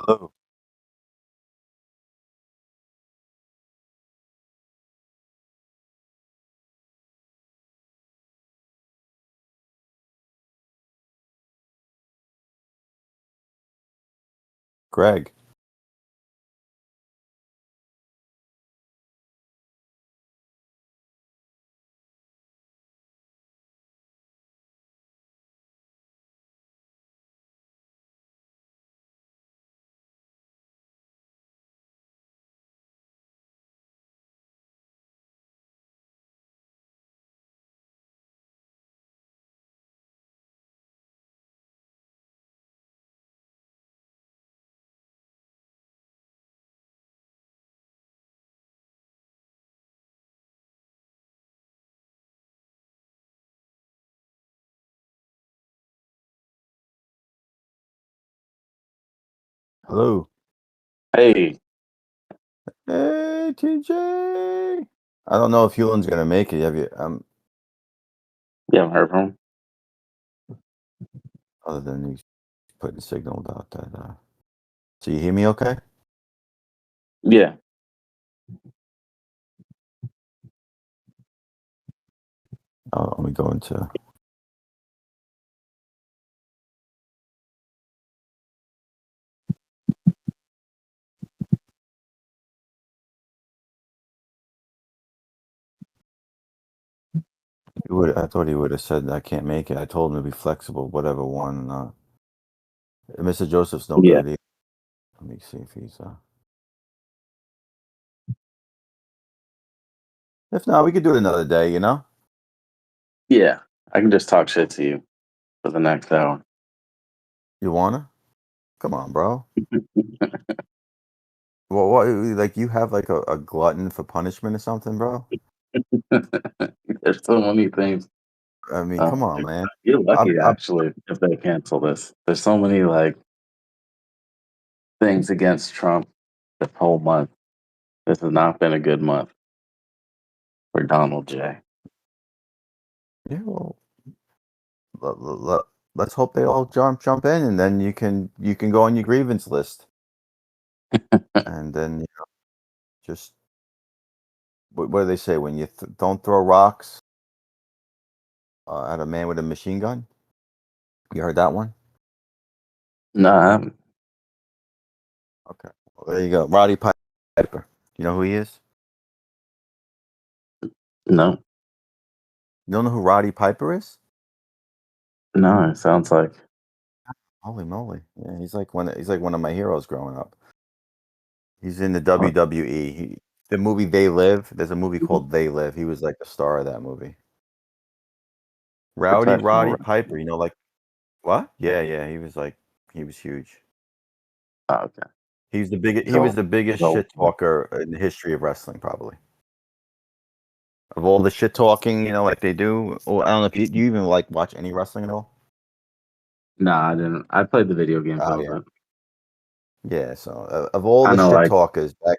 Hello. Greg. Hello. Hey, Hey, TJ. I don't know if Hewlin's gonna make it. Have you? you haven't heard from him? Other than he's putting a signal about that. So you hear me? Okay. Yeah, Oh, let me go into. I thought he would have said I can't make it. I told him to be flexible, whatever one. Mr. Joseph's no yeah, good either. Let me see if he's. If not, we could do it another day. You know. yeah. I can just talk shit to you for the next hour. You wanna? Come on, bro. Well, what? Like you have like a glutton for punishment or something, bro? There's so many things. I mean, come on, You're man. you're I'm, lucky I'm, actually if they cancel this. There's so many like things against Trump this whole month. This has not been a good month for Donald J. yeah. Well, let's hope they all jump in, and then you can go on your grievance list, and then just what do they say when you don't throw rocks at a man with a machine gun? You heard that one? No, I haven't. Okay, well, there you go. Roddy Piper. You know who he is? No, You don't know who Roddy Piper is? no. It sounds like Holy moly! Yeah, he's like one of my heroes growing up. He's in the what? WWE. The movie They Live. There's a movie called They Live. He was like the star of that movie. Rowdy Professional Roddy wrestler. Piper. Like what? Yeah, yeah. He was huge. Oh, okay. He was the biggest So shit talker in the history of wrestling, probably. Of all the shit talking, like they do. Well, I don't know if you even like watch any wrestling at all. nah, I didn't. I played the video games a Oh little yeah, bit. yeah. So of all I the know shit like talkers back,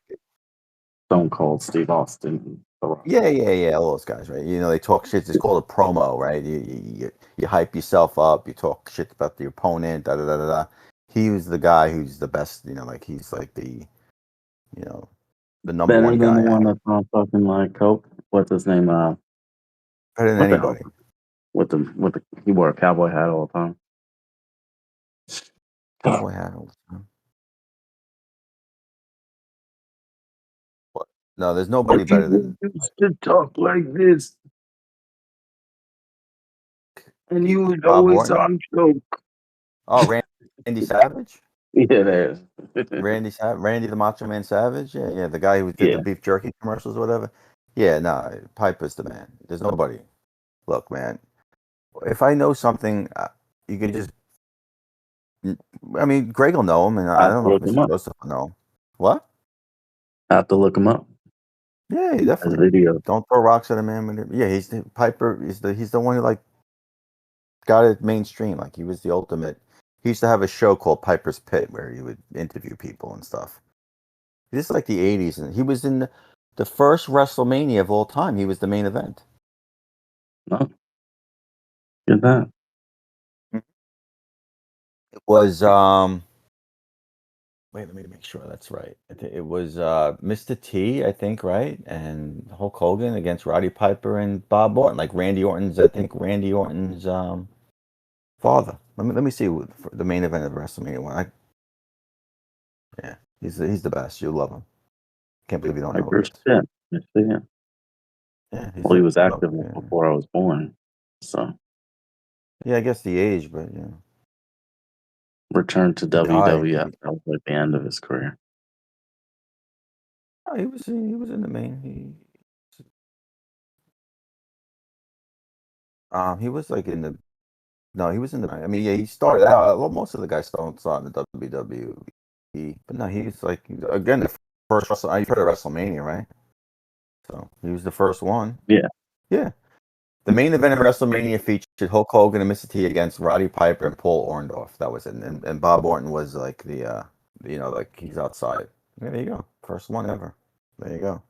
Stone Cold Steve Austin. The Rock. yeah, yeah, yeah. All those guys, right? They talk shit. It's called a promo, right? You hype yourself up. You talk shit about the opponent. Da da da da da. He was the guy who's the best. Like he's like you know, the number Better one than the guy one out. that's on fucking like Coke. What's his name? Better than What the hell? anybody. With the he wore a cowboy hat all the time. Cowboy hat all the time. What? No, there's nobody But better people than used to talk like this, and he was Bob always Orton. on Coke. Oh, Randy Savage. Yeah, there. Randy the Macho Man Savage. Yeah, yeah, the guy who did the Yeah, beef jerky commercials or whatever. Yeah, no, Piper's the man. There's nobody. Look, man, if I know something, you could just. I mean, Greg will know him, and I I have don't to know if look him Mr. up. Joseph will know him. What? I have to look him up. Yeah, His definitely. video. Don't throw rocks at a man. Yeah, he's the Piper. He's the one who like got it mainstream. Like he was the ultimate. He used to have a show called Piper's Pit where he would interview people and stuff. This is like the '80s, and he was in the first WrestleMania of all time. He was the main event. No, get that. It was wait, let me make sure that's right. I think it was Mr. T, I think, right? And Hulk Hogan against Roddy Piper and Bob Orton. Like Randy Orton's, I think Randy Orton's father. Let me see the main event of WrestleMania one. Yeah, he's the best. You love him. Can't believe you don't know who he Piper's is. Pit. Yes, yeah. Yeah, Well, he was oh, active yeah. before I was born. So, Yeah, I guess the age, but yeah, returned to he died. WWF. That was like the end of his career. Oh, he was in the main. He was like in the. No, he was in the. I mean, yeah, he started out. Well, most of the guys don't start in the WWE, but no, he's like again the first Wrestle. You've heard of WrestleMania, right? So he was the first one. Yeah. Yeah. The main event of WrestleMania featured Hulk Hogan and Mr. T against Roddy Piper and Paul Orndorff. That was it. And Bob Orton was like like he's outside. Yeah, there you go. First one ever. There you go.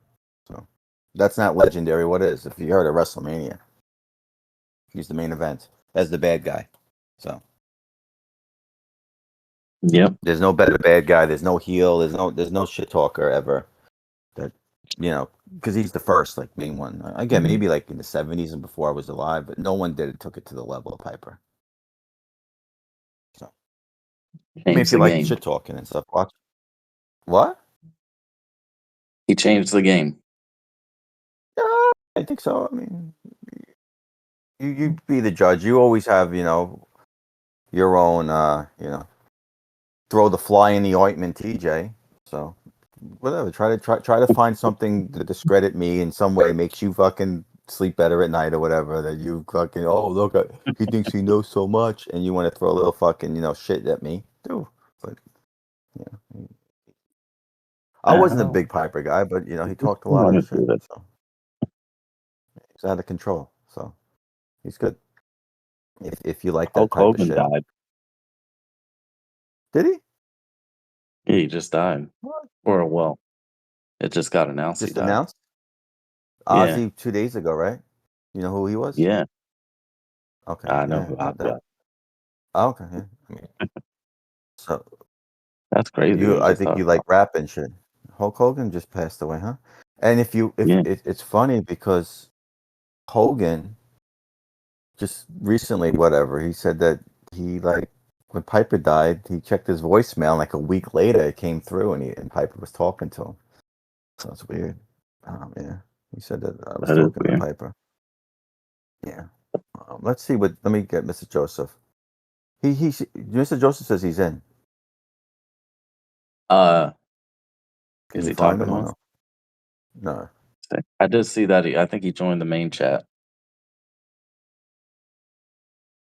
So that's not legendary. What is? If you heard of WrestleMania, he's the main event as the bad guy. So Yep. there's no better bad guy. There's no heel. There's no shit talker ever. That because he's the first like main one. Again, maybe like in the '70s and before I was alive, but no one took it to the level of Piper. So I mean, if Changed you the like game. shit talking and stuff, watch. What? He changed the game. Yeah, I think so. I mean, you be the judge. You always have your own throw the fly in the ointment, TJ. So whatever. Try to find something to discredit me in some way makes you fucking sleep better at night or whatever. That you fucking look at he thinks he knows so much and you want to throw a little fucking shit at me. Do but yeah. I wasn't a Ow. big Piper guy, but he talked a You lot want of to shit. do that. So he's out of control. So he's good. If you like that Hulk type of Hogan shit. died. Did he? Yeah, he just died. What? Or, well, it just got announced he Just died. announced? Yeah. Ozzy 2 days ago, right? You know who he was? Yeah. Okay, I know yeah, who Ozzy is. okay, yeah. I mean, so That's crazy. I I just think thought you like about rap and shit. Hulk Hogan just passed away, huh? And if Yeah. it's funny because Hogan just recently, whatever, he said that he like when Piper died, he checked his voicemail, and like a week later it came through, and Piper was talking to him. So it's weird. Yeah, he said that I was That is talking to weird. Piper. Yeah. Let's see what. Let me get Mr. Joseph. Mr. Joseph says he's in. Uh, Can is you he find talking him to or us? no? No. I did see that. I think he joined the main chat.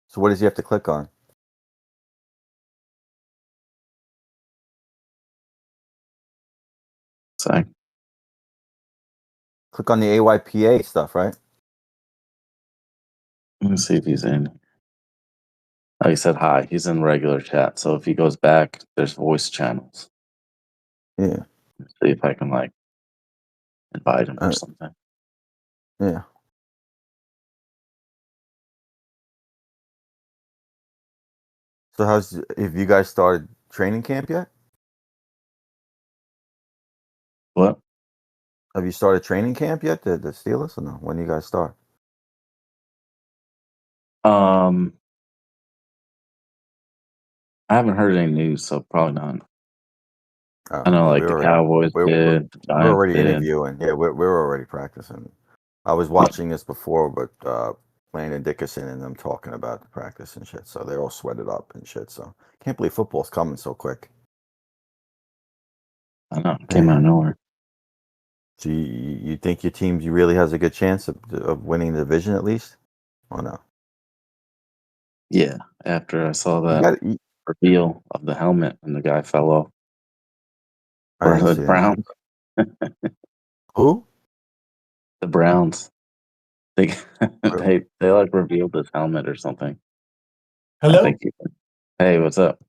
So what does he have to click on? So let Click on the AYPA stuff, right? me see if he's in. Oh, he said hi. He's in regular chat. So if he goes back, there's voice channels. Yeah. See if I can like invite him or Uh, something. yeah. So have you guys started training camp yet? What? Have you started training camp yet? The Steelers or no? When do you guys start? Um, I haven't heard any news, so probably not. I know Yeah, like the Cowboys did, the we're Giants already did. interviewing. Yeah, we're already practicing. I was watching this before, but Landon Dickerson and them talking about the practice and shit. So they're all sweated up and shit. So can't believe football's coming so quick. I know it came out Yeah. of nowhere. So you think your team really has a good chance of winning the division at least? Or no? Yeah, after I saw You that got. reveal of the helmet and the guy fell off. I Or didn't the see that. Browns. Who? The Browns. They Really? they like revealed his helmet or something. I Hello? think hey, what's up?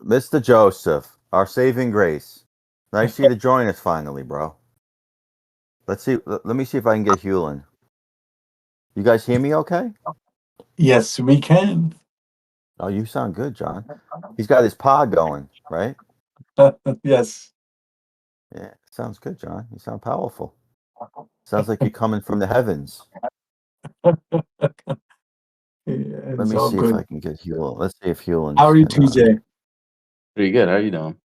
Mr. Joseph, our saving grace. Nice of you to join us finally, bro. Let's see. Let me see if I can get Hewlin. You guys hear me okay? Yes, we can. Oh, you sound good, John. He's got his pod going, right? Yes. Yeah, sounds good, John. You sound powerful. Sounds like you're coming from the heavens. Let It's me all see if good. I can get Hewlin. Let's see if How Hewlin's are you, can. TJ? Pretty good. How you doing?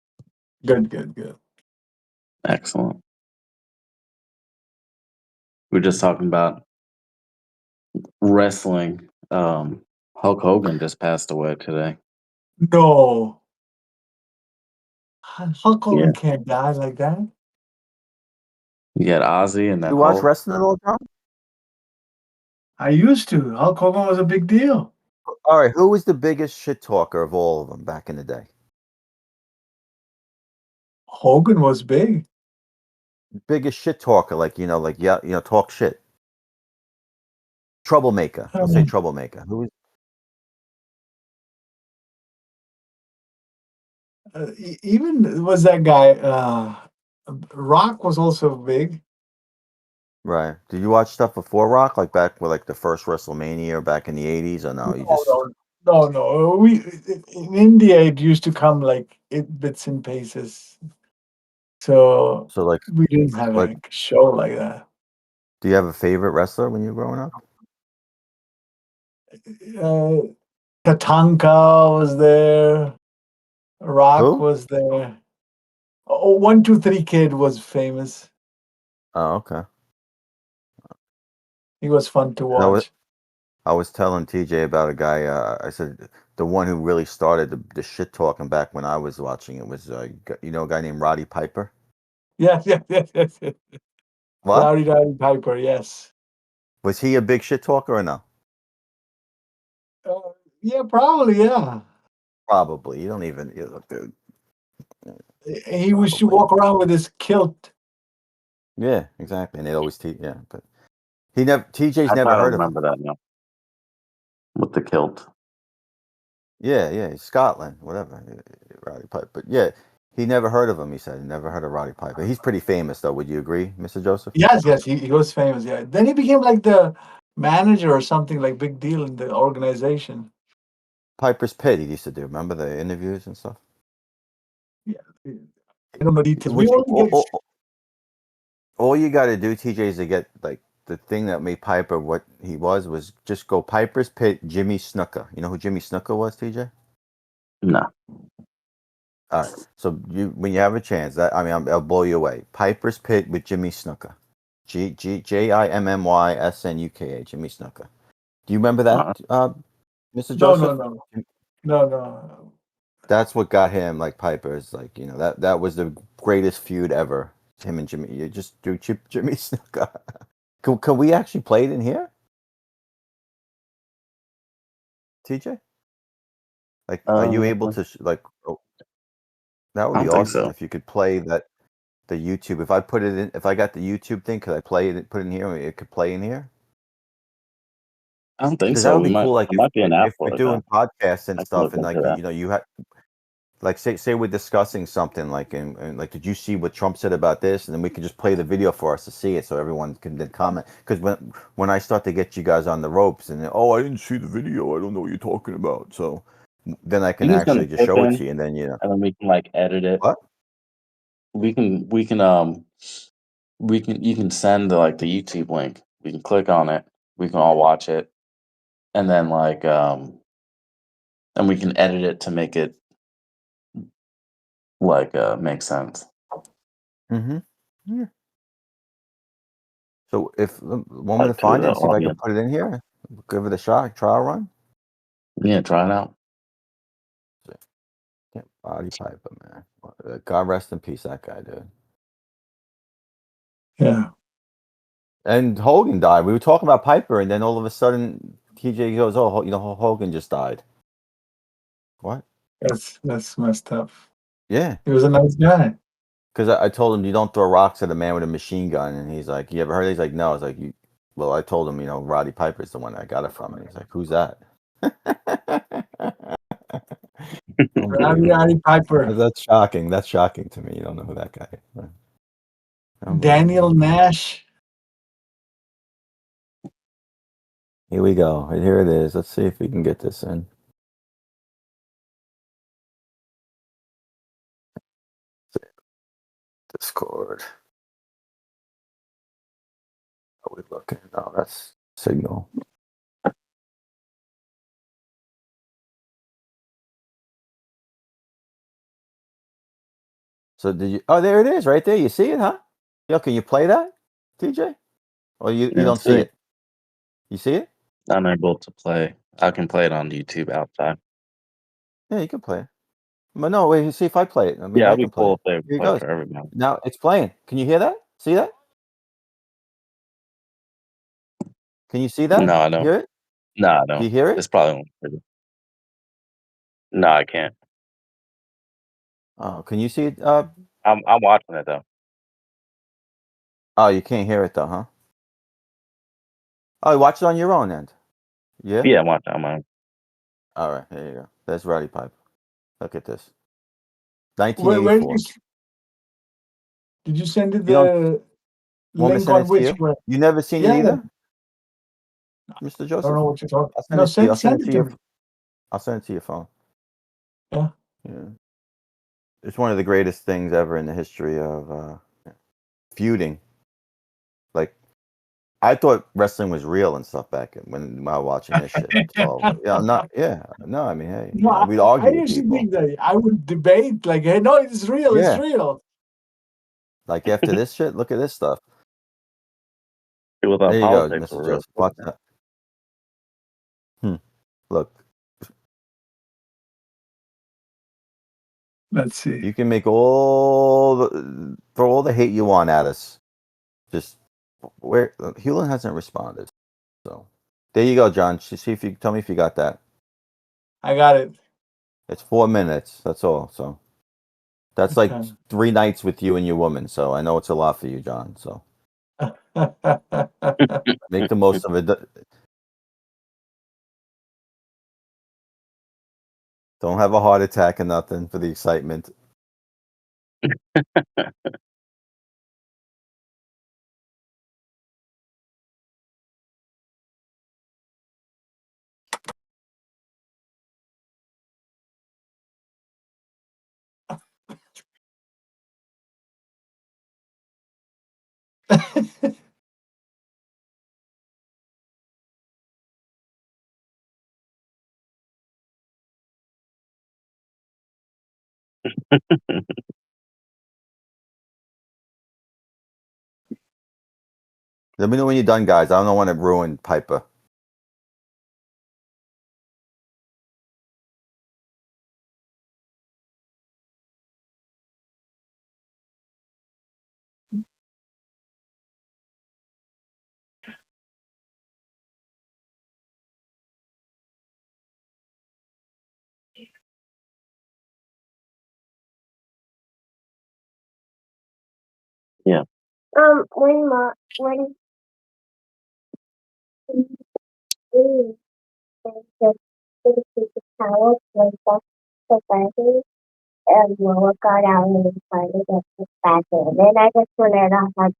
Good, good, good. Excellent. We're just talking about wrestling. Hulk Hogan just passed away today. No. Hulk Yeah. Hogan can't die like that. You had Ozzy and that You watch whole wrestling at all, John? I used to. Hulk Hogan was a big deal. All right, who was the biggest shit talker of all of them back in the day? Hogan was big. Biggest shit talker, like yeah, talk shit. Troublemaker. We'll say troublemaker. Who was? Even was that guy, Rock was also big. Right. Did you watch stuff before Rock, like back with like the first WrestleMania or back in the 80s, or no? You just No. We in India it used to come like bits and pieces. So so like we didn't have like a show like that. do you have a favorite wrestler when you were growing up? Tatanka was there. Rock Who? was there. Oh, 1, 2, 3 Kid was famous. Oh, okay. He was fun to And watch. I was telling TJ about a guy. I said the one who really started the shit talking back when I was watching it was a guy named Roddy Piper. Yes. What? Roddy Piper, yes. Was he a big shit talker or no? Yeah, probably, yeah. Probably. You don't even look, dude. He used to Probably. walk around with his kilt. Yeah, exactly. And they always yeah, but he never TJ's I never try to heard of him. remember that now. With the kilt. Yeah, Scotland, whatever. Roddy Piper. But yeah, he never heard of him, he said. He never heard of Roddy Piper. He's pretty famous though, would you agree, Mr. Joseph? Yes, he was famous, yeah. Then he became like the manager or something, like big deal in the organization. Piper's Pit, he used to do. Remember the interviews and stuff? Yeah. I don't know details. We Which only get all you got to do, TJ, is to get like the thing that made Piper what he was just go Piper's Pit, Jimmy Snuka. You know who Jimmy Snuka was, TJ? No. All right. So when you have a chance, I'll blow you away. Piper's Pit with Jimmy Snuka, JIMMYSNUKA, Jimmy Snuka. Do you remember that, Mr. Joseph? no. That's what got him like Piper's like that was the greatest feud ever. Him and Jimmy. You just do Jimmy Snuka. Can we actually play it in here, TJ? Like, are you able to like? Oh, that would I be don't think awesome so. if you could play that the YouTube. If I put it in, if I got the YouTube thing, could I play it? Put it in here. It could play in here. I don't think Because that so. would We be might cool. Like there might be an app if we're for it doing though. podcasts and I can stuff, look and into like that. you had like say we're discussing something like and like, did you see what Trump said about this? And then we can just play the video for us to see it, so everyone can then comment. Because when I start to get you guys on the ropes, and I didn't see the video, I don't know what you're talking about. So then I You can can send a actually just clip show it in to you, and then and then we can like edit it. what? You can send the YouTube link. We can click on it. We can all watch it. And then and we can edit it to make it make sense. Mm-hmm. Yeah. So if want me to Like to find it the and see if I can audience. put it in here, give it a shot, trial run. Yeah, try it out. Yeah, Roddy Piper, man. God rest in peace, that guy, dude. Yeah. And Hogan died. We were talking about Piper, and then all of a sudden, TJ goes, "Oh, Hogan just died." What? That's messed up. Yeah. He was a nice guy. Because I told him you don't throw rocks at a man with a machine gun, and he's like, "You ever heard?" He's like, "No." I was like, Well, I told him, Roddy Piper's the one that I got it from, and he's like, "Who's that?" Roddy Piper. That's shocking. That's shocking to me. You don't know who that guy is. Daniel Nash. Here we go. Here it is. Let's see if we can get this in. Discord. Are we looking? No, that's Signal. So did you? Oh, there it is, right there. You see it, huh? Yo, can you play that, TJ? Or you don't see it? You see it? I'm able to play. I can play it on YouTube outside. Yeah, you can play it. But no, wait. See if I play it. I mean, Yeah, I I'll be can play cool it. if they Here it play goes. for everybody. Now it's playing. Can you hear that? See that? Can you see that? No, I don't. Hear it? No, I don't. Do you hear it? It's probably one. No, I can't. Oh, can you see it? I'm watching it though. Oh, you can't hear it though, huh? Oh, you watch it on your own end. Yeah. Yeah, I'm watching. I'm on. All right, there you go. There's Roddy Piper. Look at this. Where 1984. did you send it You don't the want me to link send on it to which you? web? You never seen it Yeah. either, Mr. I Joseph? don't know what you're talking. I'll send No, it to you. send it to me. I'll send it to your phone. Yeah. Yeah. It's one of the greatest things ever in the history of feuding. Like, I thought wrestling was real and stuff back when I was watching this shit. So no, I mean, hey, No, we'd I argue with used to people. think that I would debate like, hey, no, it's real, Yeah. it's real. Like after this shit, look at this stuff. With There you go, politics, Mr. Joseph. Watch that. Look, Let's see. you can make throw all the hate you want at us. Just where Hewlin hasn't responded. So there you go, John. See if you tell me if you got that. I got it. It's 4 minutes. That's all. So that's like Okay. 3 nights with you and your woman. So I know it's a lot for you, John. So make the most of it. Don't have a heart attack or nothing for the excitement. Let me know when you're done, guys. I don't want to ruin Piper. Yeah. When the power was society and work out and find it at the back end. Then I just want to know how to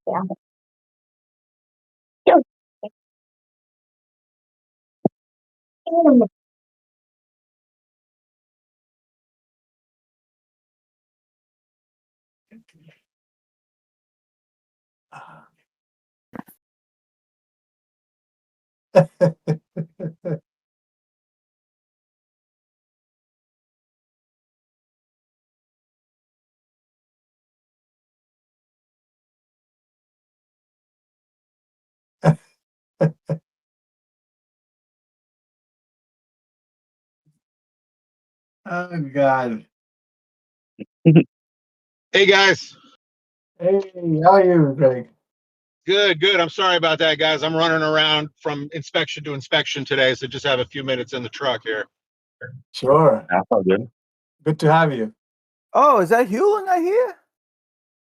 Oh God. Hey guys. Hey, how are you, Greg? Good. I'm sorry about that, guys. I'm running around from inspection to inspection today, so just have a few minutes in the truck here. Sure. That's all good. Good to have you. Oh, is that Hewlin I hear?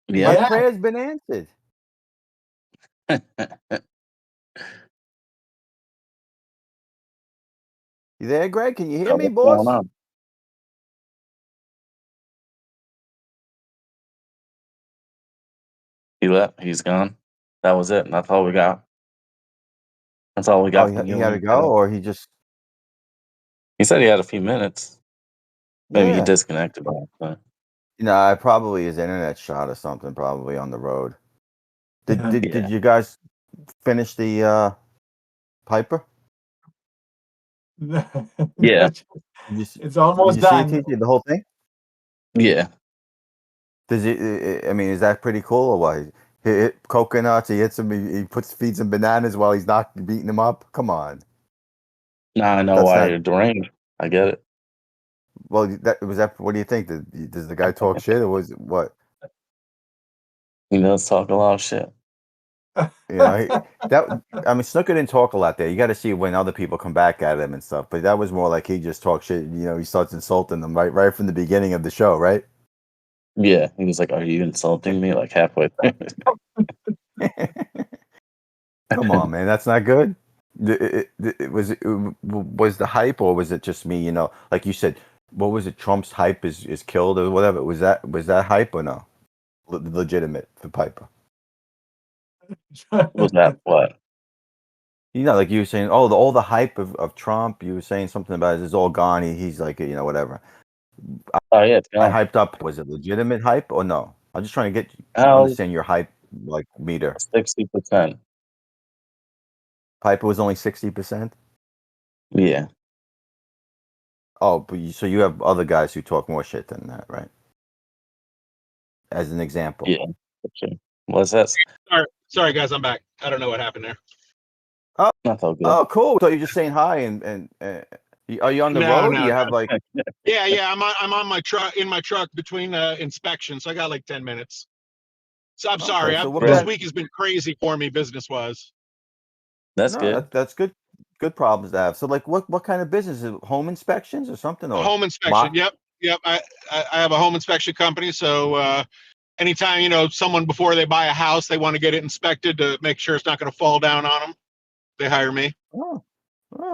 Yeah. My prayer's been answered. You there, Greg? Can you hear me, What's boss? going on? He left. He's gone. That was it. That's all we got. That's all we got Oh, from he you. had to go, or he just He said he had a few minutes. Maybe he yeah. disconnected. But Probably his internet shot or something. Probably on the road. Did Yeah. you guys finish the Piper? Yeah. Did you, It's did almost you see it, done. TJ, the whole thing? Yeah. Does it? I mean, is that pretty cool or what? He hit coconuts. He hits him. He feeds him bananas while he's not beating him up. Come on. Now I know That's why not. you're deranged. I get it. Well, that was that. What do you think? Does the guy talk shit or was it what? He does talk a lot of shit. You know, I mean, Snooker didn't talk a lot there. You got to see when other people come back at him and stuff. But that was more like he just talked shit. You know, he starts insulting them right from the beginning of the show, right? Yeah. He was like, "Are you insulting me?" Like halfway through. Come on, man, that's not good. Was the hype or was it just me? You know, like you said, what was it? Trump's hype is killed or whatever. Was that hype or no? Legitimate for Piper. Was that what? You know, like you were saying, oh, all the hype of Trump. You were saying something about it's all gone. He's like, you know, whatever. Oh yeah, it's I gone. hyped up. Was it legitimate hype or no? I'm just trying to Oh, understand your hype like meter. 60%. Piper was only 60%. Yeah. Oh, but so you have other guys who talk more shit than that, right? As an example. Yeah. For sure. What's that? Sorry, guys, I'm back. I don't know what happened there. That's all good. Oh, cool. So you're just saying hi and are you on the road? Do you have like? Yeah. I'm on my truck in my truck between inspections, so I got like 10 minutes. So I'm sorry. So what This kind? week has been crazy for me, business wise. That's No, good. that's good. Good problems to have. So like, what kind of business? Is it home inspections or something? Or Home inspection. mock? Yep. I have a home inspection company, so anytime someone before they buy a house, they want to get it inspected to make sure it's not going to fall down on them. They hire me. Oh,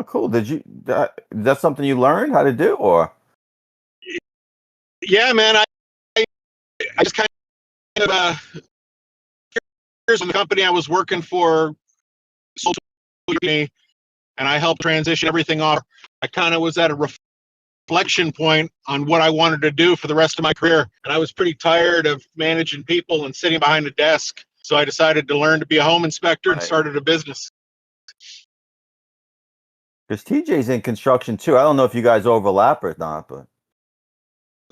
cool. That's something you learned how to do, or? Yeah, man. I just kind of here's the company I was working for sold to me, and I helped transition everything off. I kind of was at a reflection point on what I wanted to do for the rest of my career, and I was pretty tired of managing people and sitting behind a desk. So I decided to learn to be a home inspector and started a business. Because TJ's in construction too. I don't know if you guys overlap or not, but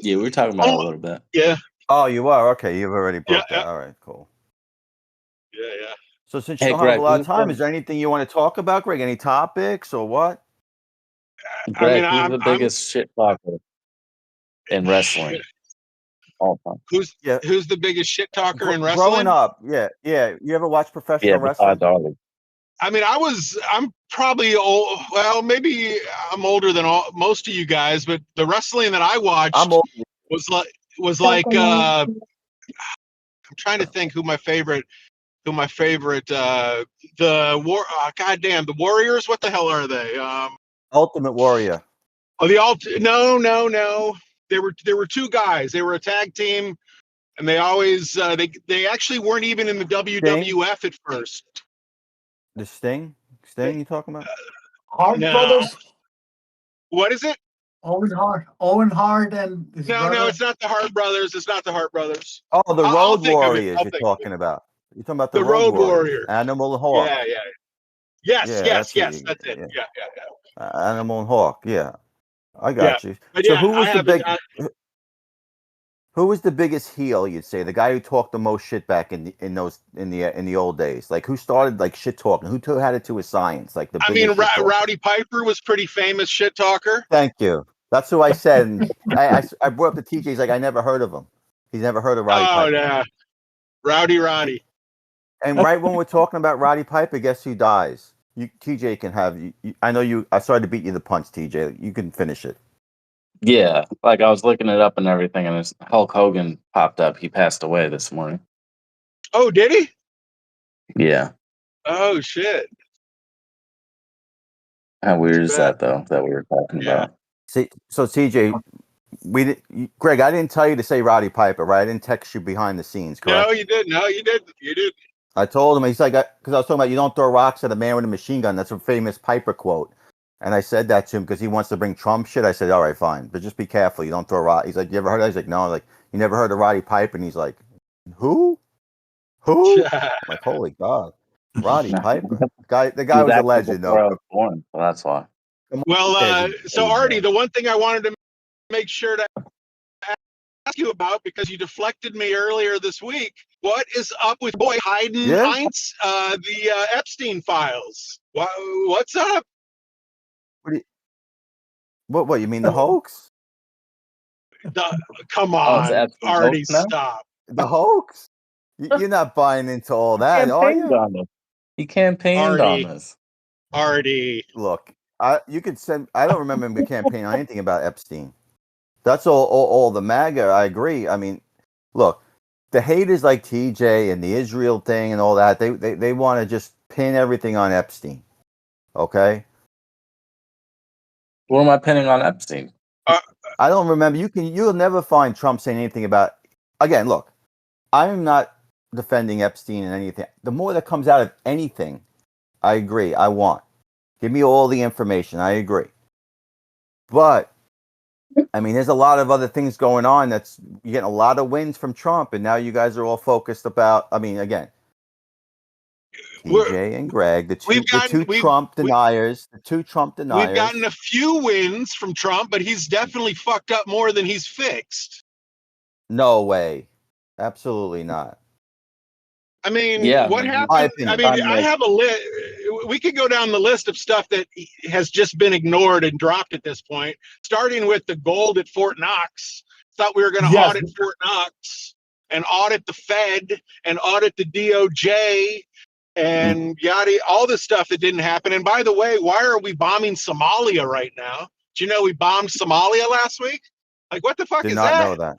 Yeah, we were talking about it a little bit. Yeah. oh, you are okay. You've already broke Yeah. that. All right, cool. Yeah. So since you Hey, don't Greg, have a lot of who's time, the- is there anything you want to talk about, Greg? Any topics or what? Greg, I who's mean, the biggest shit talker in wrestling? All time. Yeah. Who's the biggest shit talker in wrestling? Growing up, yeah. You ever watch professional Yeah, wrestling? besides Arlie. I mean, I'm probably old. Well, maybe I'm older than most of you guys, but the wrestling that I watched I'm old. was like I'm trying to think who my favorite goddamn the Warriors. What the hell are they? Ultimate Warrior. Oh, no. There were two guys. They were a tag team, and they always they actually weren't even in the WWF at first. The Sting? Sting you talking about? Hart No. brothers. What is it? Owen Hart and his No, brother. it's not the Hart brothers. It's not the Hart brothers. Oh, the I'll Road think of it. Warriors I'll you're think of talking it. about. You're talking about The Road Road Warriors. Warrior. Animal and Hawk. Yeah. Yes. That's That's it. yeah. Yeah. Animal and Hawk. Yeah. I Yeah. got you. But So yeah, who was the biggest heel, you'd say? The guy who talked the most shit back in the old days? Like who started like shit talking? Who had it to a science? Like the biggest shit talker? Rowdy Piper was pretty famous shit talker. Thank you. That's who I said. And I brought up the TJ's like I never heard of him. He's never heard of Roddy Piper. Yeah. Roddy. And right when we're talking about Roddy Piper, guess who dies? TJ can have. I know you. I started to beat you the punch, TJ. You can finish it. Yeah, like I was looking it up and everything, and Hulk Hogan popped up. He passed away this morning. Oh, did he? Yeah. Oh shit. How weird is bad. that, though, that we were talking Yeah. about? See, so TJ, Greg, I didn't tell you to say Roddy Piper, right? I didn't text you behind the scenes, correct? No, you did. No, you did. You did. I told him, he's like, because I was talking about you don't throw rocks at a man with a machine gun. That's a famous Piper quote. And I said that to him because he wants to bring Trump shit. I said, all right, fine, but just be careful. You don't throw rock. He's like, you ever heard of that? He's like, no. I'm like, you never heard of Roddy Piper? And he's like, who? Who? I'm like, holy God, Roddy Piper. The guy was a legend, before I though. was born, so that's why. Well, so Artie, the one thing I wanted to make sure to ask you about, because you deflected me earlier this week, what is up with boy Hayden Heinz, the Epstein files? What's up? What you mean, the hoax? Come on, Artie, stop. The hoax? You're not buying into all that, are you? He campaigned on this. Artie. Look, you could send. I don't remember him campaigning on anything about Epstein. That's all the MAGA. I agree. I mean, look, the haters like TJ and the Israel thing and all that. They want to just pin everything on Epstein. Okay. What am I pinning on Epstein? I don't remember. You'll never find Trump saying anything about. Again, look, I'm not defending Epstein and anything. The more that comes out of anything, I agree. I want. Give me all the information. I agree. But I mean, there's a lot of other things going on. You're getting a lot of wins from Trump, and now you guys are all focused about. I mean, again, TJ and Greg, the two Trump deniers. We've gotten a few wins from Trump, but he's definitely fucked up more than he's fixed. No way, absolutely not. I mean, what happened? I mean, I have a list. We could go down the list of stuff that has just been ignored and dropped at this point, starting with the gold at Fort Knox. Thought we were going to audit Fort Knox and audit the Fed and audit the DOJ and yada, all this stuff that didn't happen. And by the way, why are we bombing Somalia right now? Do you know we bombed Somalia last week? Like, what the fuck is that? Did not know that.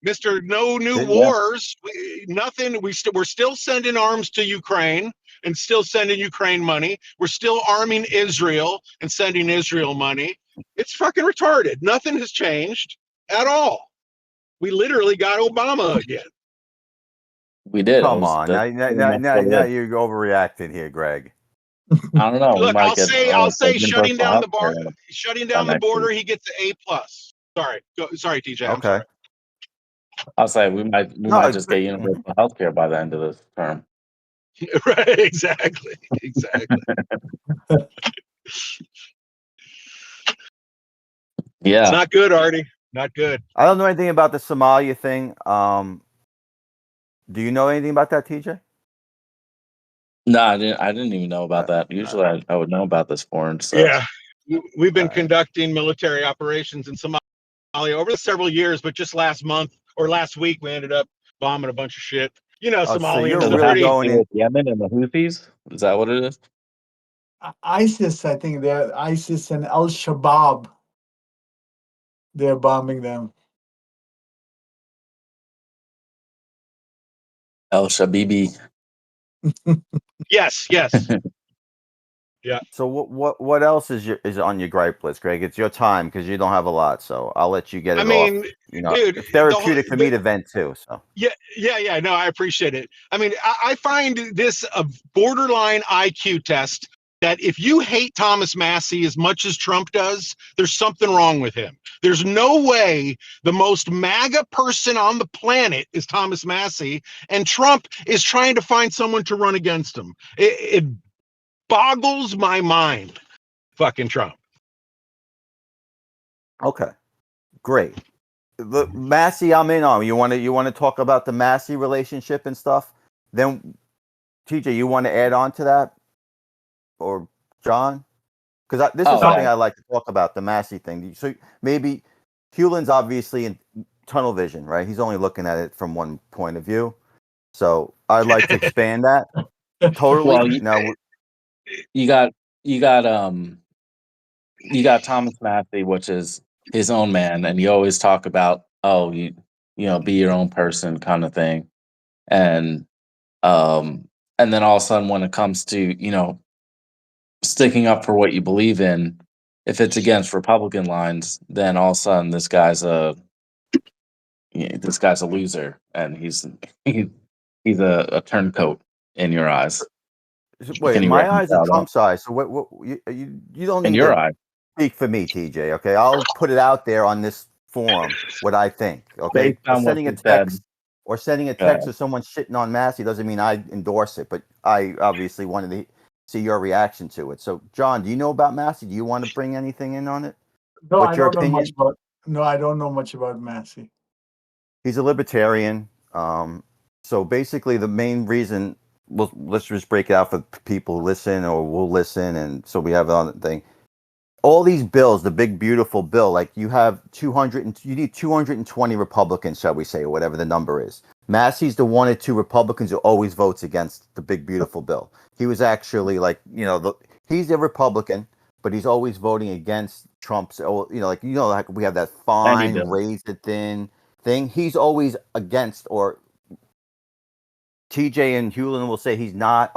Mr. No New Wars, nothing. We're still sending arms to Ukraine and still sending Ukraine money. We're still arming Israel and sending Israel money. It's fucking retarded. Nothing has changed at all. We literally got Obama again. We did. Come on, now you're overreacting here, Greg. I don't know. Look, I'll say shutting down the bar, shutting down the border. He gets an A+. Sorry, TJ. I'm sorry. I'll say we might just get universal health care by the end of this term. Right, exactly. Yeah. It's not good, Artie. Not good. I don't know anything about the Somalia thing. Do you know anything about that, TJ? No, I didn't even know about that. Usually I would know about this foreign stuff. Yeah. We've been conducting military operations in Somalia over several years, but just last month or last week, we ended up bombing a bunch of shit. You know, Somalians are really going in Yemen and the Houthis? Is that what it is? ISIS, I think they're ISIS and Al-Shabaab. They're bombing them. Al-Shabibi. Yes. Yeah. So what else is on your gripe list, Greg? It's your time because you don't have a lot, so I'll let you get it off. You know, dude, it's therapeutic for me to vent too. So yeah. No, I appreciate it. I mean, I find this a borderline IQ test. That if you hate Thomas Massy as much as Trump does, there's something wrong with him. There's no way the most MAGA person on the planet is Thomas Massey, and Trump is trying to find someone to run against him. It boggles my mind. Fucking Trump. Okay, great. The Massey, I'm in on. You want to talk about the Massey relationship and stuff? Then, TJ, you want to add on to that? Or John, because this is something I like to talk about, the Massey thing. So maybe Hewlin's obviously in tunnel vision, right? He's only looking at it from one point of view. So I'd like to expand that. Totally. Well, you got you got Thomas Massy, which is his own man, and you always talk about, oh, you know, be your own person kind of thing. And and then all of a sudden when it comes to, you know, sticking up for what you believe in, if it's against Republican lines, then all of a sudden this guy's a loser, and he's a turncoat in your eyes. Wait, Can you my eyes are reconcile that? Trump's eyes. So what you don't In need your to eyes, speak for me, TJ. Okay, I'll put it out there on this forum what I think. Okay, based on what sending a you said, text to someone shitting on Massey doesn't mean I endorse it, but I obviously wanted to see your reaction to it. So, John, do you know about Massey? Do you want to bring anything in on it? No, What's I your don't know much opinion? about. No, I don't know much about Massey. He's a libertarian. So basically, the main reason, let's just break it out for people who listen or will listen, and so we have another thing. All these bills, the big beautiful bill, like you have 200, and you need 220 Republicans, shall we say, or whatever the number is. Massey's the one or two Republicans who always votes against the big beautiful bill. He was actually like, he's a Republican, but he's always voting against Trump's. Like we have that fine bill. razor thin thing. He's always against, or TJ and Hewlin will say he's not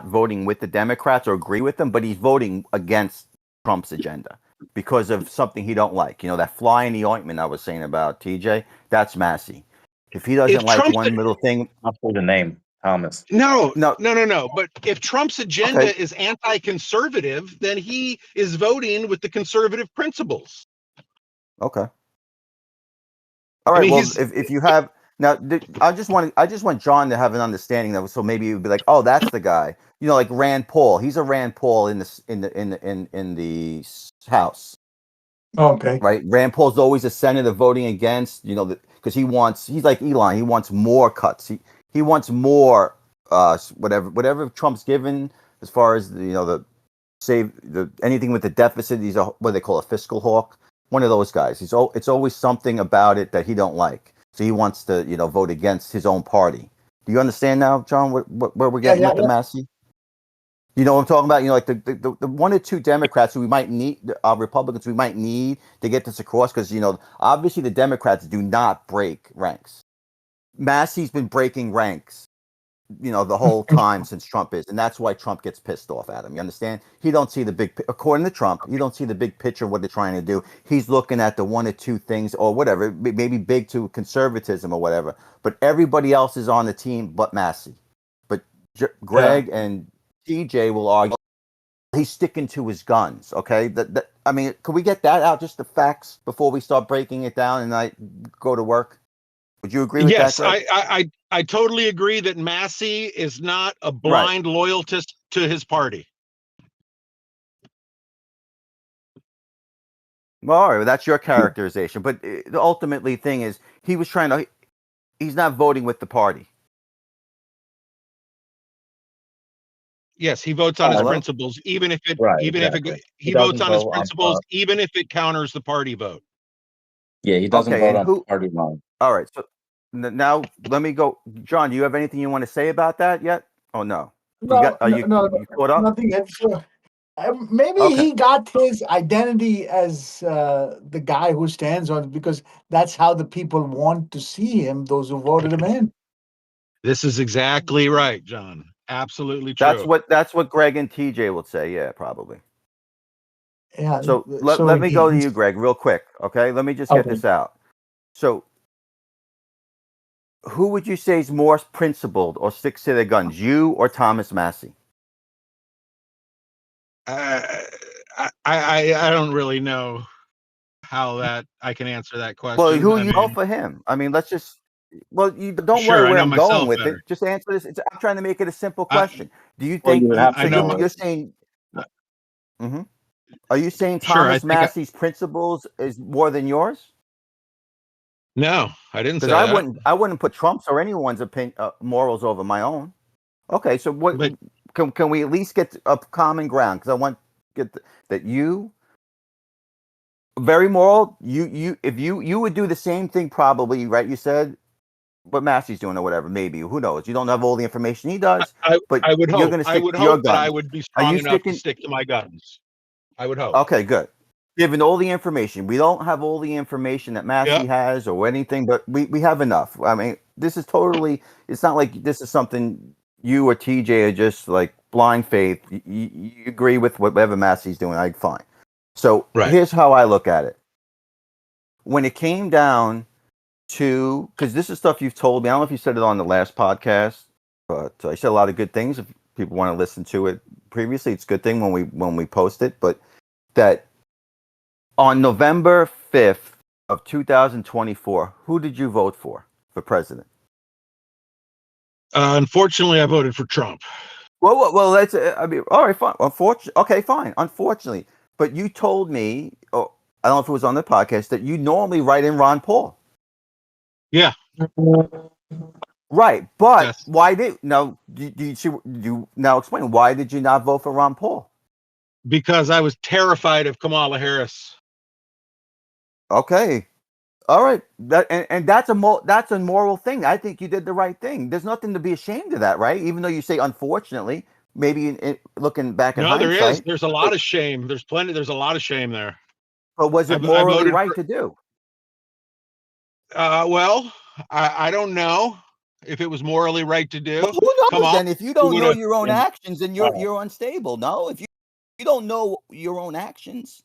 voting with the Democrats or agree with them, but he's voting against Trump's agenda because of something he don't like. That fly in the ointment I was saying about TJ, that's Massey. If he doesn't like one little thing, I'll put the name Thomas. No. But if Trump's agenda is anti-conservative, then he is voting with the conservative principles. Okay. All right. Well, if you have now, I just want John to have an understanding of it, so maybe you'd be like, oh, that's the guy. Like Rand Paul. He's a Rand Paul in the House. Okay. Right. Rand Paul's always a senator voting against. Because he's like Elon. He wants more cuts. He wants more. Whatever Trump's given as far as anything with the deficit. He's what they call a fiscal hawk. One of those guys. It's always something about it that he don't like. So he wants to, vote against his own party. Do you understand now, John, where we're getting with the Massey? You know what I'm talking about? Like the one or two Democrats who we might need, Republicans we might need to get this across, because, obviously the Democrats do not break ranks. Massey's been breaking ranks, the whole time since Trump is. And that's why Trump gets pissed off at him. You understand? He don't see the according to Trump, you don't see the big picture of what they're trying to do. He's looking at the one or two things or whatever, maybe big to conservatism or whatever. But everybody else is on the team but Massey. But Greg and TJ will argue he's sticking to his guns. Okay. I mean, can we get that out? Just the facts before we start breaking it down and I go to work? Would you agree with that? Yes, I totally agree that Massey is not a blind loyalist to his party. Well, all right, that's your characterization. But the ultimately thing is, he's not voting with the party. Yes, he votes on his principles, even if it votes on his principles, even if it counters the party vote. Yeah, he doesn't vote on the party line. All right, so now let me go. John, do you have anything you want to say about that yet? Oh no. No, you caught up? Nothing yet. Maybe he got his identity as the guy who stands on it because that's how the people want to see him, those who voted him in. This is exactly right, John. Absolutely true. That's what Greg and TJ would say. Yeah, probably. Yeah. So let me go to you, Greg, real quick. Okay, let me just get this out. So, who would you say is more principled or sticks to their guns, you or Thomas Massey? I don't really know how that I can answer that question. Well, who you vote for him? I mean, let's just. Well, you don't worry where I'm going with it. Just answer this. I'm trying to make it a simple question. Do you think you're saying? Mm-hmm. Are you saying Thomas Massey's principles is more than yours? No, I didn't say that. I wouldn't put Trump's or anyone's morals over my own. Okay, so what can we at least get a common ground? Because I want to get that you very moral. If you would do the same thing probably, right? You said what Massey's doing or whatever. Maybe, who knows? You don't have all the information he does. But I would hope. You're going to stick to your guns. that I would be strong enough to stick to my guns. I would hope. Okay, good. Given all the information, we don't have all the information that Massey has or anything, but we have enough. I mean, this is totally. It's not like this is something you or TJ are just like blind faith. You agree with whatever Massey's doing. I fine. So here's how I look at it. When it came down to, because this is stuff you've told me. I don't know if you said it on the last podcast, but I said a lot of good things. If people want to listen to it previously, it's a good thing when we post it. But that on November 5th of 2024, who did you vote for president? Unfortunately, I voted for Trump. Well, that's. I mean, all right, fine. Okay, fine. Unfortunately, but you told me, I don't know if it was on the podcast, that you normally write in Ron Paul. Yeah. Right, but why did now? Do you now explain why did you not vote for Ron Paul? Because I was terrified of Kamala Harris. Okay, all right. That's a moral thing. I think you did the right thing. There's nothing to be ashamed of that, right? Even though you say unfortunately, maybe looking back in hindsight. There is. There's a lot of shame. There's a lot of shame there. But was it morally right to do? Well, I don't know if it was morally right to do. Well, who knows then? If you don't know your own actions, then you're unstable. No, if you don't know your own actions.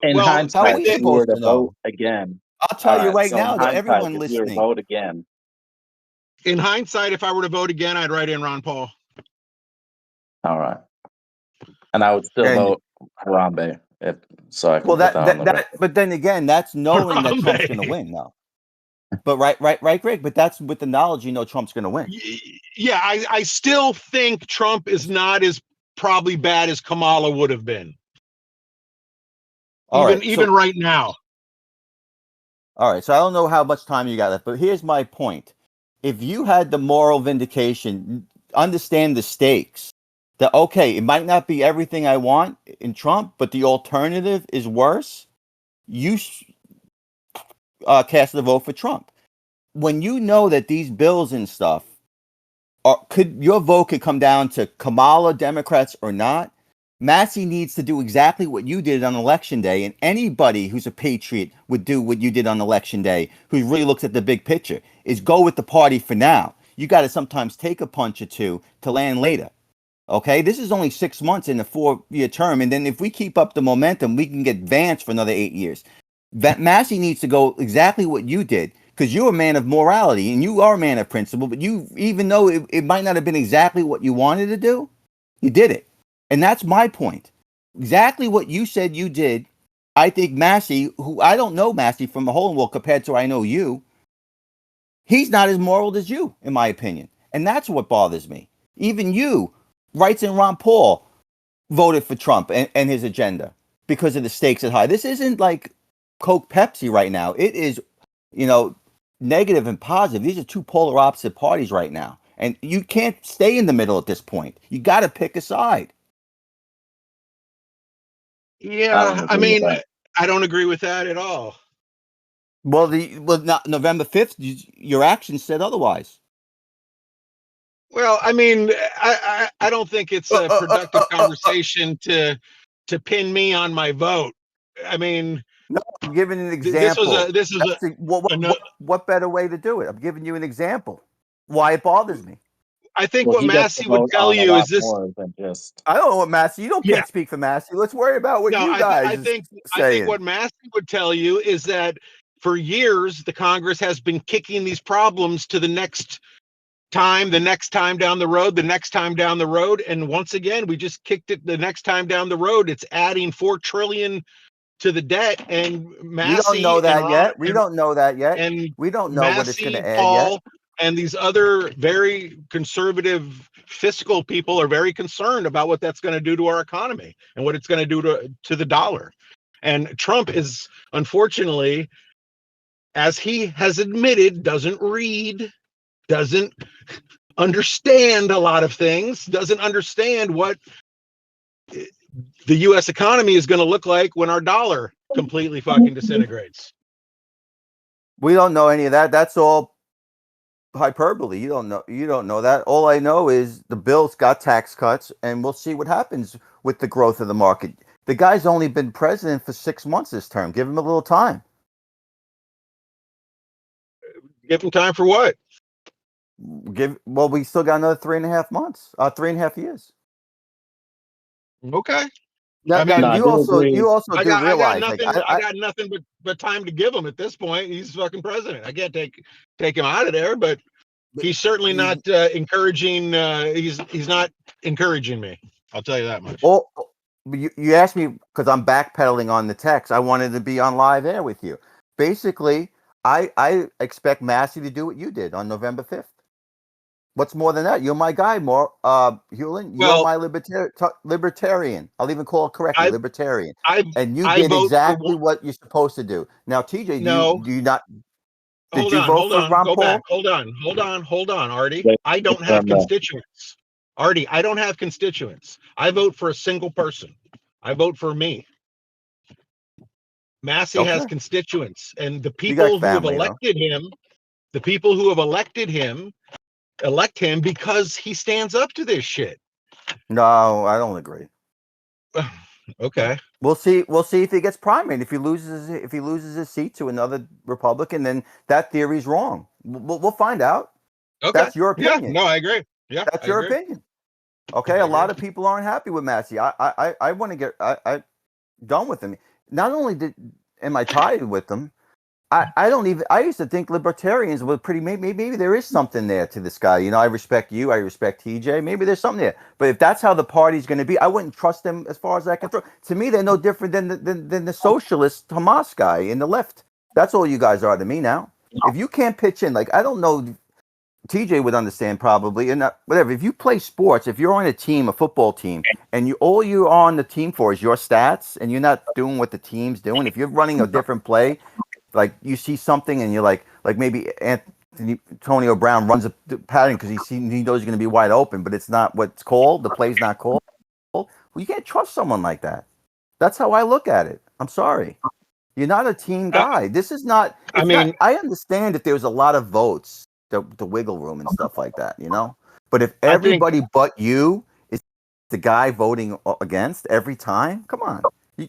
In hindsight, if you were to vote again, I'll tell you right now that everyone listening. Vote again. In hindsight, if I were to vote again, I'd write in Ron Paul. All right, and I would still vote Harambe so I can. But then again, that's knowing that Trump's going to win, though. But right, Greg. But that's with the knowledge you know Trump's going to win. Yeah, I still think Trump is not as probably bad as Kamala would have been. Even right now. All right, so I don't know how much time you got left, but here's my point. If you had the moral vindication, understand the stakes. That, okay, it might not be everything I want in Trump, but the alternative is worse. You cast the vote for Trump. When you know that these bills and stuff, your vote could come down to Kamala, Democrats or not, Massy needs to do exactly what you did on election day, and anybody who's a patriot would do what you did on election day, who really looks at the big picture, is go with the party for now. You got to sometimes take a punch or two to land later. Okay, this is only 6 months in a 4-year term, and then if we keep up the momentum, we can get advanced for another 8 years. That Massy needs to go exactly what you did, because you're a man of morality and you are a man of principle, but you, even though it might not have been exactly what you wanted to do, you did it. And that's my point. Exactly what you said you did. I think Massy, who I don't know Massy from a hole in the wall compared to I know you, he's not as moral as you, in my opinion. And that's what bothers me. Even you, writes in Ron Paul, voted for Trump and his agenda because of the stakes at high. This isn't like Coke Pepsi right now. It is, negative and positive. These are two polar opposite parties right now. And you can't stay in the middle at this point. You got to pick a side. Yeah, I mean, I don't agree with that at all. Well, November 5th, your actions said otherwise. Well, I mean, I don't think it's a productive conversation to pin me on my vote. I mean, no, I'm giving an example. What better way to do it? I'm giving you an example. Why it bothers me. I think what Massy would tell you is this. I don't know what Massy. You can't speak for Massy. Let's worry about what you guys I think what Massy would tell you is that for years the Congress has been kicking these problems to the next time down the road, and once again we just kicked it the next time down the road. It's adding $4 trillion to the debt, and Massy. We don't know that yet. We don't know that yet. And we don't know what it's going to add Paul, yet. And these other very conservative fiscal people are very concerned about what that's going to do to our economy and what it's going to do to the dollar. And Trump is, unfortunately, as he has admitted, doesn't read, doesn't understand a lot of things, doesn't understand what the U.S. economy is going to look like when our dollar completely fucking disintegrates. We don't know any of that. That's all hyperbole. You don't know that. All I know is the bill's got tax cuts, and we'll see what happens with the growth of the market. The guy's only been president for 6 months this term. Give him a little time. Give him time for what? Well, we still got another 3.5 months. 3.5 years. Okay. Now, I mean, No, I you do also agree. do realize, like, I got nothing but time to give him at this point. He's fucking president. I can't take him out of there, but he's certainly not encouraging. He's not encouraging me. I'll tell you that much. Well, you asked me because I'm backpedaling on the text. I wanted to be on live air with you. Basically, I expect Massy to do what you did on November 5th. What's more than that? You're my guy, Hewlin. You're Well, my libertarian. I'll even call it correctly, libertarian. And you I did vote exactly what you're supposed to do. Now, TJ, do you not? Did you vote for Ron Go Paul? back. Hold on, Artie. Wait, I don't have constituents. Artie, I don't have constituents. I vote for a single person. I vote for me. Massy has constituents, and the people who have elected him, elect him because he stands up to this shit. No, I don't agree. Okay. We'll see if he gets primaried. If he loses his seat to another Republican, then that theory's wrong. We'll find out. Okay. That's your opinion. Yeah, no, I agree. Yeah, that's your opinion. Okay, a lot of people aren't happy with Massy. I want to get I done with him. Not only am I tied with him, I used to think libertarians were pretty. Maybe there is something there to this guy. I respect you. I respect TJ. Maybe there's something there. But if that's how the party's going to be, I wouldn't trust them as far as I can throw. To me, they're no different than the socialist Hamas guy in the left. That's all you guys are to me now. If you can't pitch in, like, I don't know, TJ would understand probably, and whatever. If you play sports, if you're on a team, a football team, and all you're on the team for is your stats, and you're not doing what the team's doing, if you're running a different play. Like you see something and you're like maybe Antonio Brown runs a pattern because he knows he's going to be wide open, but it's not what's called. The play's not called. Well, you can't trust someone like that. That's how I look at it. I'm sorry. You're not a team guy. This is not. I understand if there's a lot of votes, the wiggle room and stuff like that, But if everybody but you is the guy voting against every time, come on.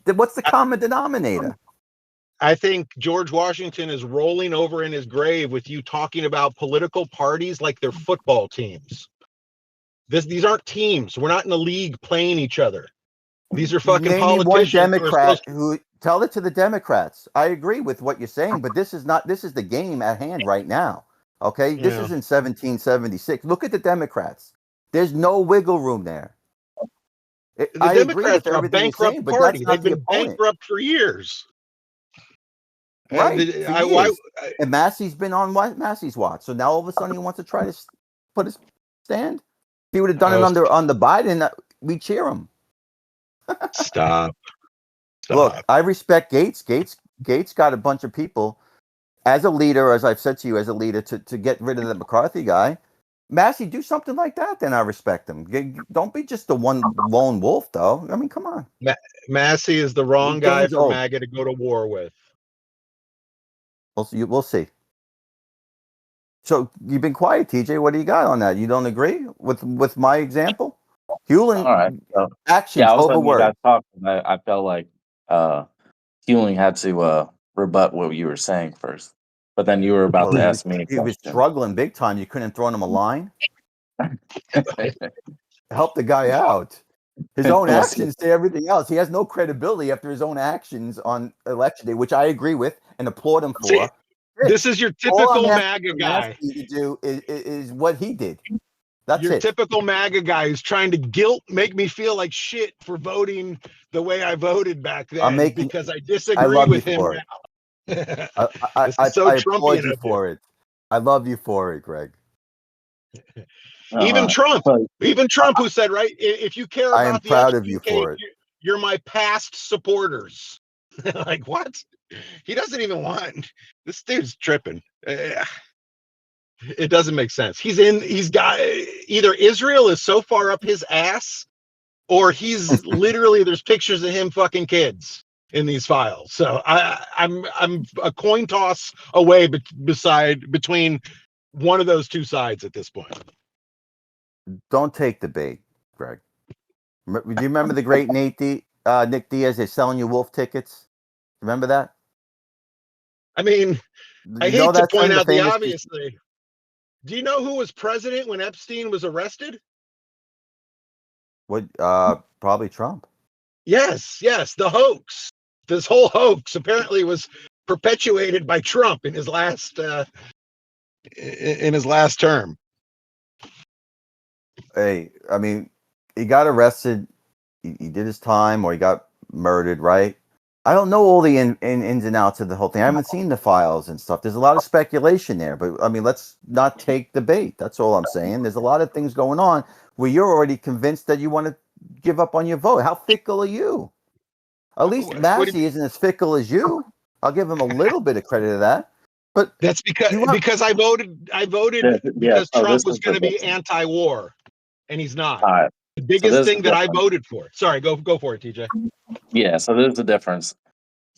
What's the common denominator? I think George Washington is rolling over in his grave with you talking about political parties like they're football teams. These aren't teams. We're not in a league playing each other. These are fucking politicians. One Democrat who tell it to the Democrats. I agree with what you're saying, but this is the game at hand right now. Okay, this is in 1776. Look at the Democrats. There's no wiggle room there. The Democrats are a bankrupt party. They've been bankrupt for years. Right. And Massy's been on Massy's watch. So now all of a sudden he wants to try to put his stand. If he would have done it under Biden, we cheer him. Stop. Look, I respect Gates. Gates got a bunch of people as a leader, as I've said to you, as a leader to get rid of the McCarthy guy. Massy, do something like that, then I respect him. Don't be just the one lone wolf, though. I mean, come on. Massy is the wrong guy for MAGA to go to war with. We'll see. So you've been quiet, TJ. What do you got on that? You don't agree with my example? Hewlin, all right. So, actions over words. I felt like Hewlin had to rebut what you were saying first, but then you were about to ask me. He was struggling big time. You couldn't throw him a line. Help the guy out. His own actions say everything else. He has no credibility after his own actions on election day, which I agree with and applaud him for. See, this is your typical MAGA guy. To do is what he did. That's your it. Typical MAGA guy who's trying to make me feel like shit for voting the way I voted back then because I disagree with him now. I applaud you for it. I love you for it, Greg. Even Trump, who said, right, if you care about I am proud of you for it. You're my past supporters. Like, what? He doesn't even want. This dude's tripping. It doesn't make sense. He's got either Israel is so far up his ass, or he's literally there's pictures of him fucking kids in these files. So I'm a coin toss away between one of those two sides at this point. Don't take the bait, Greg. Do you remember the great Nate Nick Diaz, they're selling you wolf tickets. Remember that? I mean, I You know hate to that point thing, the out the famous. obvious thing. Do you know who was president when Epstein was arrested? What? Probably Trump. Yes, the hoax. This whole hoax apparently was perpetuated by Trump in his last term. Hey, I mean, he got arrested. He did his time, or he got murdered, right? I don't know all the ins and outs of the whole thing. I haven't seen the files and stuff. There's a lot of speculation there, but I mean, let's not take the bait. That's all I'm saying. There's a lot of things going on where you're already convinced that you want to give up on your vote. How fickle are you? At least Massy isn't as fickle as you. I'll give him a little bit of credit to that. But that's because I voted because Trump was going to be anti-war, and he's not. All right. The biggest thing that I voted for. Sorry, go for it, TJ. Yeah, so there's a difference.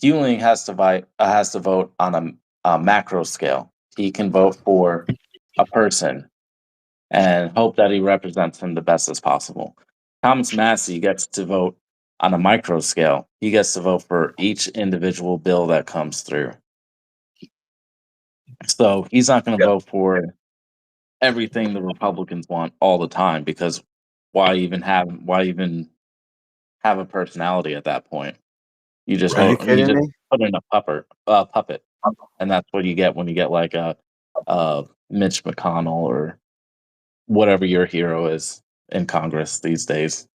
Hewling has to vote on a macro scale. He can vote for a person and hope that he represents him the best as possible. Thomas Massey gets to vote on a micro scale. He gets to vote for each individual bill that comes through. So he's not going to vote for everything the Republicans want all the time, because why even have a personality at that point? You just Are you kidding me? put in a puppet, and that's what you get when you get like a Mitch McConnell or whatever your hero is in Congress these days.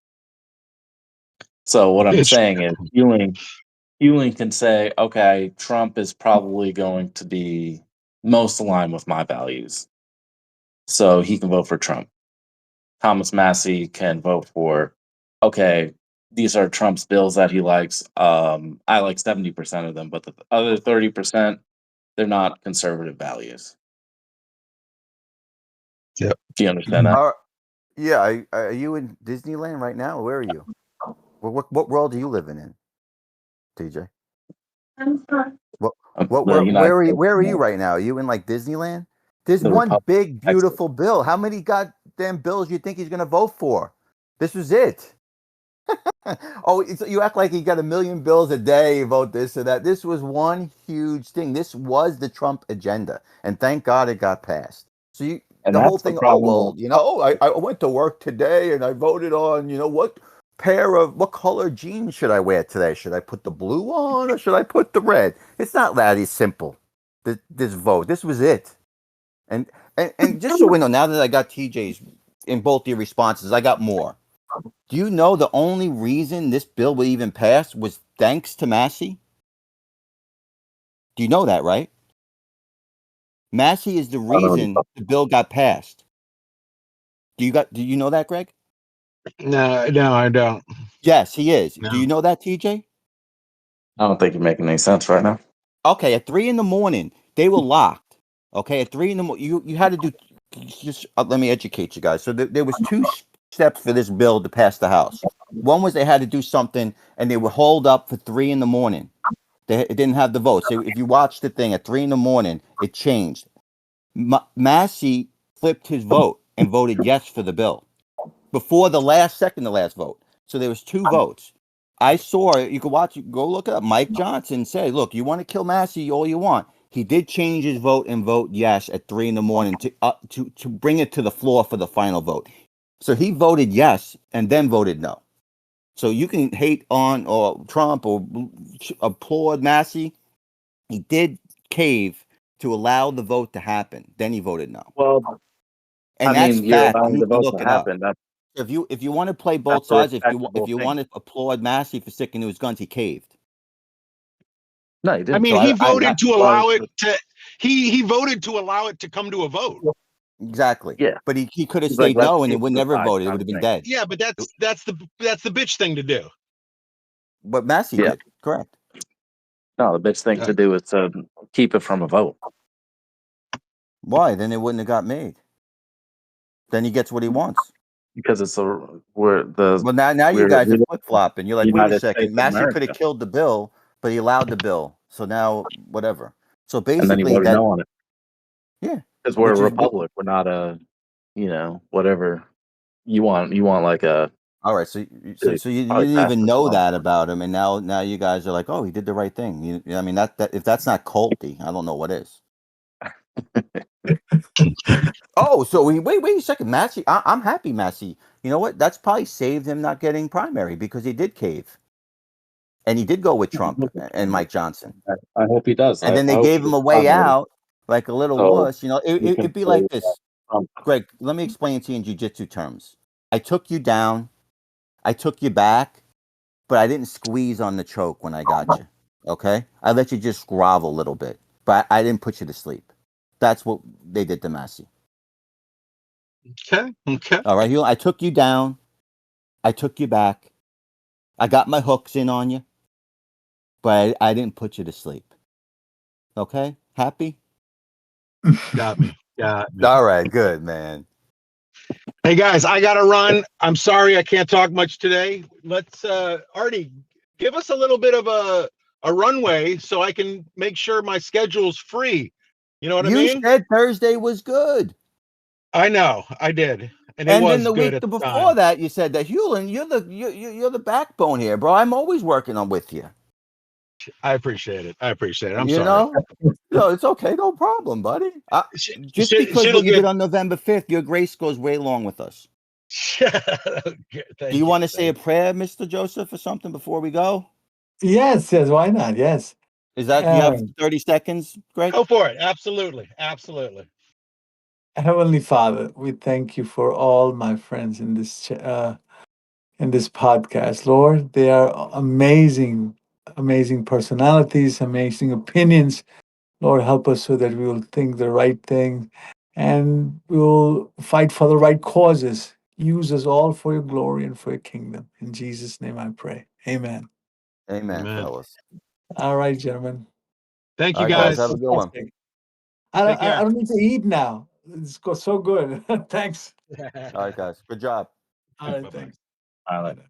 So what I'm saying is, Hewling can say, okay, Trump is probably going to be most aligned with my values, so he can vote for Trump. Thomas Massey can vote for, okay, these are Trump's bills that he likes. I like 70% of them, but the other 30%, they're not conservative values. Yep. Do you understand that? Yeah. Are you in Disneyland right now? Or where are you? What world are you living in, TJ? Where are you right now? Are you in like Disneyland? There's one big, beautiful bill. How many goddamn bills do you think he's going to vote for? This was it. Oh, you act like he got 1 million bills a day, vote this or that. This was one huge thing. This was the Trump agenda. And thank God it got passed. So the whole thing, I went to work today and I voted on, what color jeans should I wear today? Should I put the blue on or should I put the red? It's not that simple. This vote, this was it. And just so we know, now that I got TJ's in both your responses, I got more. Do you know the only reason this bill would even pass was thanks to Massy? Do you know that, right? Massy is the reason the bill got passed. Do you know that, Greg? No, I don't. Yes, he is. No. Do you know that, TJ? I don't think you're making any sense right now. Okay, at 3 a.m, they were locked. Okay, at 3 a.m, you had to do. Just let me educate you guys. So there was 2 steps for this bill to pass the House. One was they had to do something, and they were holed up for 3 a.m. They didn't have the votes. If you watch the thing at 3 a.m, it changed. Massey flipped his vote and voted yes for the bill before the last vote. So there was 2 votes. I saw it. You can watch it. Go look it up. Mike Johnson said, "Look, you want to kill Massey all you want." He did change his vote and vote yes at 3 a.m. to bring it to the floor for the final vote. So he voted yes and then voted no. So you can hate on or Trump or applaud Massey. He did cave to allow the vote to happen. Then he voted no. Well, and I that's mean, you're fact. allowing You the can vote look to it up. happen. If you want to play both sides, if you want to applaud Massey for sticking to his guns, he caved. No, he didn't. I mean, he voted to allow it to. He voted to allow it to come to a vote. Exactly. Yeah, but he could have stayed no, and it would never voted. It would have been dead. Yeah, but that's the bitch thing to do. But Massey did, correct? No, the bitch thing to do is to keep it from a vote. Why? Then it wouldn't have got made. Then he gets what he wants. Because it's now you guys are flip flopping. You're like, wait a second, Massey could have America. killed the bill, but he allowed the bill. So now whatever. So basically, and then he voted no on it. Yeah, because we're a republic. We're not a, whatever you want. You want like a All right, so Dude, you probably didn't passed even this know one. that about him, and now you guys are like, oh, he did the right thing. I mean that if that's not culty, I don't know what is. Oh, so wait a second, Massy. I'm happy, Massy. You know what? That's probably saved him not getting primary because he did cave, and he did go with Trump and Mike Johnson, I hope he does. and I then they hope gave he him gets a way primary out, like a little so wuss. You know, he can it'd be play like this. Trump. Greg, let me explain it to you in jiu-jitsu terms. I took you down, I took you back, but I didn't squeeze on the choke when I got you. Okay? I let you just grovel a little bit, but I didn't put you to sleep. That's what they did to Massey. Okay. All right, I took you down, I took you back, I got my hooks in on you, but I didn't put you to sleep. Okay? Happy? Got me. All right, good, man. Hey guys, I gotta run. I'm sorry I can't talk much today. Let's Artie, give us a little bit of a runway so I can make sure my schedule's free. You know what I You mean? said Thursday was good. I know, I did. And it And then was the good week at the before time. that, you said that Hewlin, you're the backbone here, bro. I'm always working on with you. I appreciate it. I'm You sorry. know, no, it's okay, no problem, buddy. Just because Shit'll what you get did on November 5th, your grace goes way long with us. Do you want to say a prayer, Mr. Joseph, or something before we go? Yes, why not? Yes. Is that you have 30 seconds, Greg? Go for it. Absolutely. Heavenly Father, we thank you for all my friends in this podcast. Lord, they are amazing, amazing personalities, amazing opinions. Lord, help us so that we will think the right thing and we will fight for the right causes. Use us all for your glory and for your kingdom. In Jesus' name I pray. Amen. Amen, Amen. fellas. All right, gentlemen. Thank All you right, guys, guys. have a good one. Fantastic. Take care. I don't need to eat now. It's so good. Thanks. All right, guys, good job. All right, Bye-bye. thanks. Pilot. Bye now.